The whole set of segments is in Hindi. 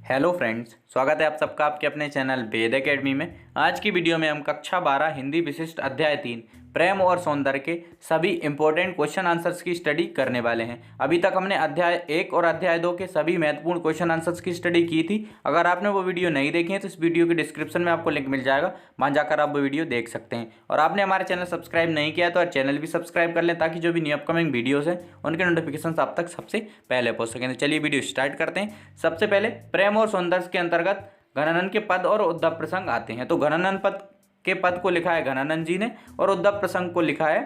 हेलो फ्रेंड्स, स्वागत है आप सबका आपके अपने चैनल वेद एकेडमी में। आज की वीडियो में हम कक्षा 12 हिंदी विशिष्ट अध्याय 3 प्रेम और सौंदर्य के सभी इंपॉर्टेंट क्वेश्चन आंसर्स की स्टडी करने वाले हैं। अभी तक हमने अध्याय 1 और अध्याय 2 के सभी महत्वपूर्ण क्वेश्चन आंसर्स की स्टडी की थी। अगर आपने वो वीडियो नहीं देखी है तो इस वीडियो के डिस्क्रिप्शन में आपको लिंक मिल जाएगा, वहाँ जाकर आप वो वीडियो देख सकते हैं। और आपने हमारे चैनल सब्सक्राइब नहीं किया तो चैनल भी सब्सक्राइब कर लें ताकि जो भी न्यू अपकमिंग वीडियोज़ हैं उनके नोटिफिकेशन आप तक सबसे पहले पहुँच सकें। तो चलिए वीडियो स्टार्ट करते हैं। सबसे पहले प्रेम और सौंदर्य के अंतर्गत घनानंद के पद और उद्धव प्रसंग आते हैं। तो घनानंद पद के पद को लिखा है घनानंद जी ने और उद्धव प्रसंग को लिखा है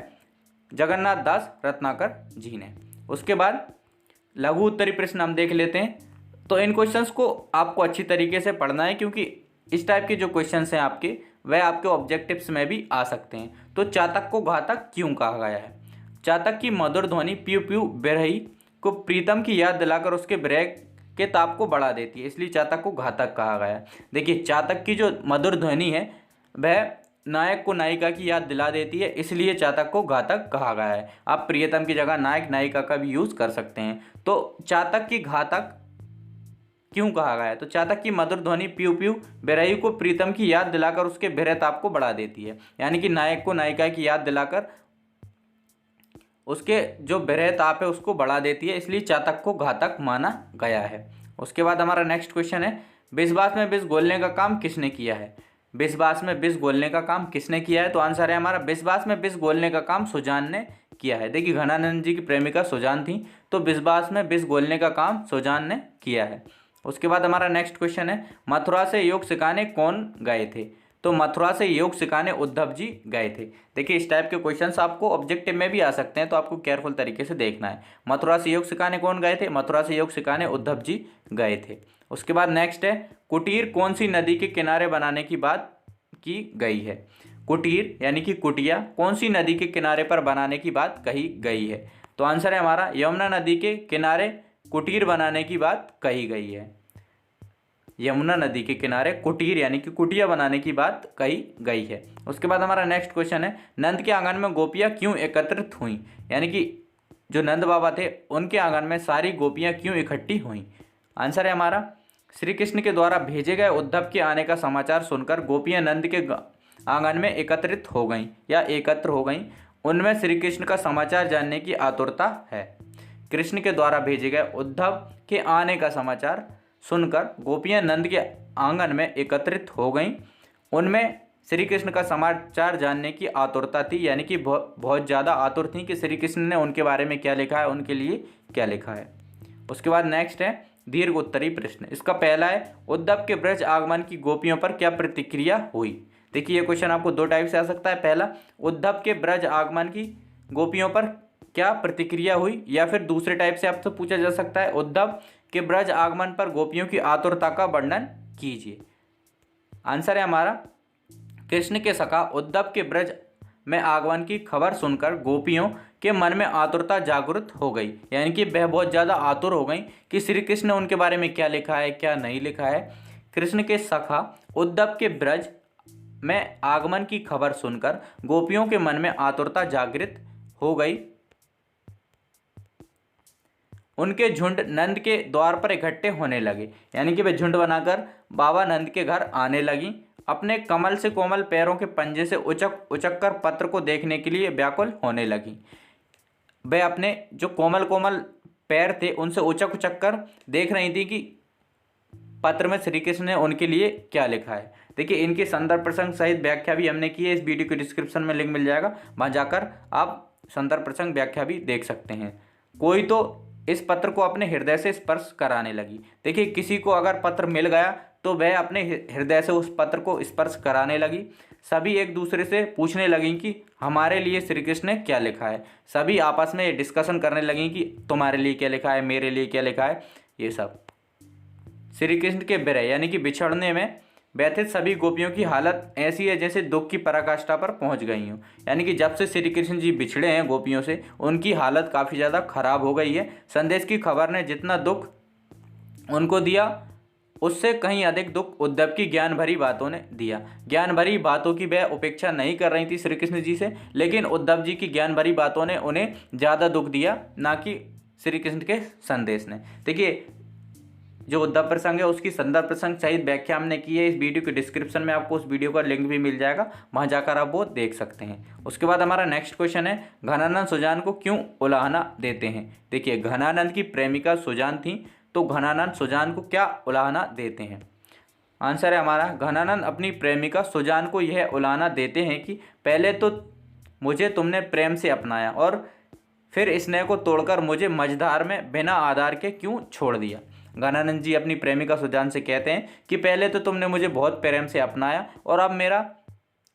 जगन्नाथ दास रत्नाकर जी ने। उसके बाद लघु उत्तरी प्रश्न हम देख लेते हैं। तो इन क्वेश्चंस को आपको अच्छी तरीके से पढ़ना है क्योंकि इस टाइप के जो क्वेश्चंस हैं आपके वह आपके ऑब्जेक्टिव्स में भी आ सकते हैं। तो चातक को घातक क्यों कहा गया है? चातक की मधुर ध्वनि प्यू प्यू बिरही को प्रीतम की याद दिलाकर उसके विरह के ताप को बढ़ा देती है, इसलिए चातक को घातक कहा गया है। देखिए, चातक की जो मधुर ध्वनि है वह नायक को नायिका की याद दिला देती है, इसलिए चातक को घातक कहा गया है। आप प्रियतम की जगह नायक नायिका का भी यूज कर सकते हैं। तो चातक की घातक क्यों कहा गया है? तो चातक की मधुर ध्वनि प्यू प्यू बिरही को प्रीतम की याद दिलाकर उसके विरह ताप को बढ़ा देती है, यानी कि नायक को नायिका की याद दिलाकर उसके जो विरह ताप है उसको बढ़ा देती है, इसलिए चातक को घातक माना गया है। उसके बाद हमारा नेक्स्ट क्वेश्चन है, बिस्बास में विष घोलने का काम किसने किया है? बिस्बास में विष घोलने का काम किसने किया है? तो आंसर है हमारा बिस्बास में विष घोलने का काम सुजान ने किया है। देखिए, घनानंद जी की प्रेमिका सुजान थी, तो बिस्बास में विष घोलने का काम सुजान ने किया है। उसके बाद हमारा नेक्स्ट क्वेश्चन है, मथुरा से योग सिखाने कौन गए थे? तो मथुरा से योग सिखाने उद्धव जी गए थे। देखिए, इस टाइप के क्वेश्चंस आपको ऑब्जेक्टिव में भी आ सकते हैं, तो आपको केयरफुल तरीके से देखना है। मथुरा से योग सिखाने कौन गए थे? मथुरा से योग सिखाने उद्धव जी गए थे। उसके बाद नेक्स्ट है, कुटीर कौन सी नदी के किनारे बनाने की बात की गई है? कुटीर यानी कि कुटिया कौन सी नदी के किनारे पर बनाने की बात कही गई है? तो आंसर है हमारा यमुना नदी के किनारे कुटीर बनाने की बात कही गई है। यमुना नदी के किनारे कुटीर यानी कि कुटिया बनाने की बात कही गई है। उसके बाद हमारा नेक्स्ट क्वेश्चन है, नंद के आंगन में गोपियाँ क्यों एकत्रित हुई? यानी कि जो नंद बाबा थे उनके आंगन में सारी गोपियाँ क्यों इकट्ठी हुई? आंसर है हमारा श्री कृष्ण के द्वारा भेजे गए उद्धव के आने का समाचार सुनकर गोपियाँ नंद के आंगन में एकत्रित हो गईं या एकत्र हो गईं। उनमें श्री कृष्ण का समाचार जानने की आतुरता है। कृष्ण के द्वारा भेजे गए उद्धव के आने का समाचार सुनकर गोपियां नंद के आंगन में एकत्रित हो गईं। उनमें श्री कृष्ण का समाचार जानने की आतुरता थी, यानी कि बहुत ज़्यादा आतुर थी कि श्री कृष्ण ने उनके बारे में क्या लिखा है, उनके लिए क्या लिखा है। उसके बाद नेक्स्ट है दीर्घ उत्तरी प्रश्न। इसका पहला है, उद्धव के ब्रज आगमन की गोपियों पर क्या प्रतिक्रिया हुई? देखिए, ये क्वेश्चन आपको दो टाइप से आ सकता है। पहला, उद्धव के ब्रज आगमन की गोपियों पर क्या प्रतिक्रिया हुई, या फिर दूसरे टाइप से आपसे पूछा जा सकता है, उद्धव के ब्रज आगमन पर गोपियों की आतुरता का वर्णन कीजिए। आंसर है हमारा कृष्ण के सखा उद्धव के ब्रज में आगमन की खबर सुनकर गोपियों के मन में आतुरता जागृत हो गई, यानी कि वह बहुत ज़्यादा आतुर हो गई कि श्री कृष्ण ने उनके बारे में क्या लिखा है, क्या नहीं लिखा है। कृष्ण के सखा उद्धव के ब्रज में आगमन की खबर सुनकर गोपियों के मन में आतुरता जागृत हो गई। उनके झुंड नंद के द्वार पर इकट्ठे होने लगे, यानी कि वे झुंड बनाकर बाबा नंद के घर आने लगी। अपने कमल से कोमल पैरों के पंजे से उचक उचक कर पत्र को देखने के लिए व्याकुल होने लगी। वे अपने जो कोमल कोमल पैर थे उनसे उचक उचक कर देख रही थी कि पत्र में श्री कृष्ण ने उनके लिए क्या लिखा है। देखिए, इनके संदर्भ प्रसंग सहित व्याख्या भी हमने की है, इस वीडियो के डिस्क्रिप्शन में लिंक मिल जाएगा, वहाँ जाकर आप संदर्भ प्रसंग व्याख्या भी देख सकते हैं। कोई तो इस पत्र को अपने हृदय से स्पर्श कराने लगी। देखिए, किसी को अगर पत्र मिल गया तो वह अपने हृदय से उस पत्र को स्पर्श कराने लगी। सभी एक दूसरे से पूछने लगी कि हमारे लिए श्री कृष्ण ने क्या लिखा है। सभी आपस में डिस्कशन करने लगी कि तुम्हारे लिए क्या लिखा है, मेरे लिए क्या लिखा है। ये सब श्री कृष्ण के विरह यानी कि बिछड़ने में व्यथित सभी गोपियों की हालत ऐसी है जैसे दुख की पराकाष्ठा पर पहुंच गई हूँ, यानी कि जब से श्री कृष्ण जी बिछड़े हैं गोपियों से उनकी हालत काफ़ी ज़्यादा खराब हो गई है। संदेश की खबर ने जितना दुख उनको दिया उससे कहीं अधिक दुख उद्धव की ज्ञान भरी बातों ने दिया। ज्ञान भरी बातों की वह उपेक्षा नहीं कर रही थी श्री कृष्ण जी से, लेकिन उद्धव जी की ज्ञान भरी बातों ने उन्हें ज़्यादा दुख दिया, ना कि श्री कृष्ण के संदेश ने। देखिए, जो उद्धव प्रसंग है उसकी संदर्भ प्रसंग सहित व्याख्या हमने की है। इस वीडियो के डिस्क्रिप्शन में आपको उस वीडियो का लिंक भी मिल जाएगा, वहां जाकर आप वो देख सकते हैं। उसके बाद हमारा नेक्स्ट क्वेश्चन है, घनानंद सुजान को क्यों उलाहना देते हैं। देखिए, घनानंद की प्रेमिका सुजान थी, तो घनानंद सुजान को क्या उलाहना देते हैं। आंसर है हमारा, घनानंद अपनी प्रेमिका सुजान को यह उलाहना देते हैं कि पहले तो मुझे तुमने प्रेम से अपनाया और फिर स्नेह को तोड़कर मुझे मझधार में बिना आधार के क्यों छोड़ दिया। घनानंद जी अपनी प्रेमिका सुजान से कहते हैं कि पहले तो तुमने मुझे बहुत प्रेम से अपनाया और अब मेरा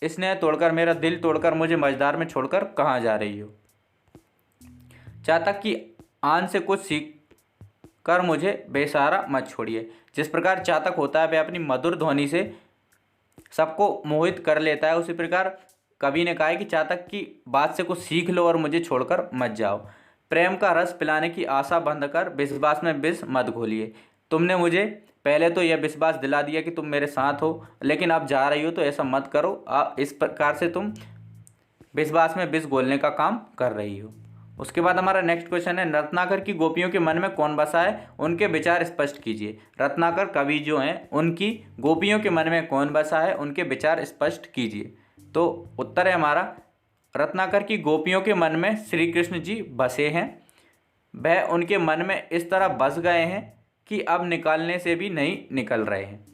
स्नेह तोड़कर, मेरा दिल तोड़कर मुझे मझधार में छोड़कर कहाँ जा रही हो। चातक की आन से कुछ सीख कर मुझे बेसहारा मत छोड़िए। जिस प्रकार चातक होता है वह अपनी मधुर ध्वनि से सबको मोहित कर लेता है, उसी प्रकार कवि ने कहा है कि चातक की बात से कुछ सीख लो और मुझे छोड़कर मत जाओ। प्रेम का रस पिलाने की आशा बंद कर विश्वास में विष मत घोलिए। तुमने मुझे पहले तो यह विश्वास दिला दिया कि तुम मेरे साथ हो, लेकिन अब जा रही हो तो ऐसा मत करो। इस प्रकार से तुम विश्वास में विष घोलने का काम कर रही हो। उसके बाद हमारा नेक्स्ट क्वेश्चन है, रत्नाकर की गोपियों के मन में कौन बसा है, उनके विचार स्पष्ट कीजिए। रत्नाकर कवि जो हैं उनकी गोपियों के मन में कौन बसा है, उनके विचार स्पष्ट कीजिए। तो उत्तर है हमारा, रत्नाकर की गोपियों के मन में श्री कृष्ण जी बसे हैं। वह उनके मन में इस तरह बस गए हैं कि अब निकालने से भी नहीं निकल रहे हैं।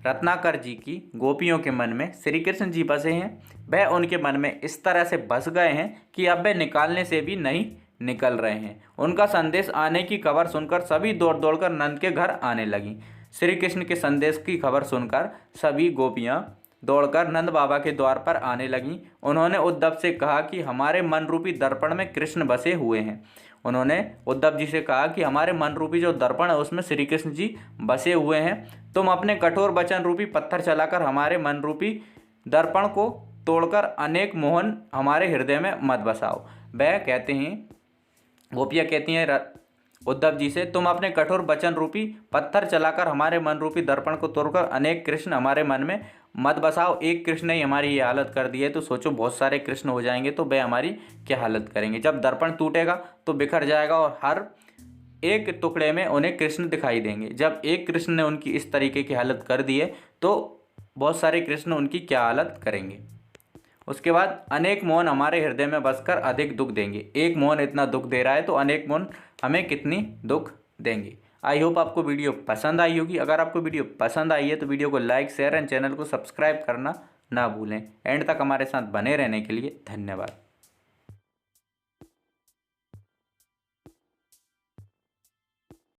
रत्नाकर जी की गोपियों के मन में श्री कृष्ण जी बसे हैं, वह उनके मन में इस तरह से बस गए हैं कि अब वह निकालने से भी नहीं निकल रहे हैं। उनका संदेश आने की खबर सुनकर सभी दौड़ दौड़कर नंद के घर आने लगी। श्री कृष्ण के संदेश की खबर सुनकर सभी गोपियाँ दौड़कर नंद बाबा के द्वार पर आने लगीं। उन्होंने उद्धव से कहा कि हमारे मन रूपी दर्पण में कृष्ण बसे हुए हैं। उन्होंने उद्धव जी से कहा कि हमारे मन रूपी जो दर्पण है उसमें श्री कृष्ण जी बसे हुए हैं। तुम अपने कठोर वचन रूपी पत्थर चलाकर हमारे मन रूपी दर्पण को तोड़कर अनेक मोहन हमारे हृदय में मत बसाओ। वह कहते हैं, गोपियाँ कहती हैं उद्धव जी से, तुम अपने कठोर वचन रूपी पत्थर चलाकर हमारे मन रूपी दर्पण को तोड़कर अनेक कृष्ण हमारे मन में मत बसाओ। एक कृष्ण ने ही हमारी ये हालत कर दी है, तो सोचो बहुत सारे कृष्ण हो जाएंगे तो वे हमारी क्या हालत करेंगे। जब दर्पण टूटेगा तो बिखर जाएगा और हर एक टुकड़े में उन्हें कृष्ण दिखाई देंगे। जब एक कृष्ण ने उनकी इस तरीके की हालत कर दी है तो बहुत सारे कृष्ण उनकी क्या हालत करेंगे। उसके बाद अनेक मोहन हमारे हृदय में बसकर अधिक दुख देंगे। एक मोहन इतना दुख दे रहा है तो अनेक मोहन हमें कितनी दुख देंगे। आई होप आपको वीडियो पसंद आई होगी। अगर आपको वीडियो पसंद आई है तो वीडियो को लाइक, शेयर एंड चैनल को सब्सक्राइब करना ना भूलें। एंड तक हमारे साथ बने रहने के लिए धन्यवाद।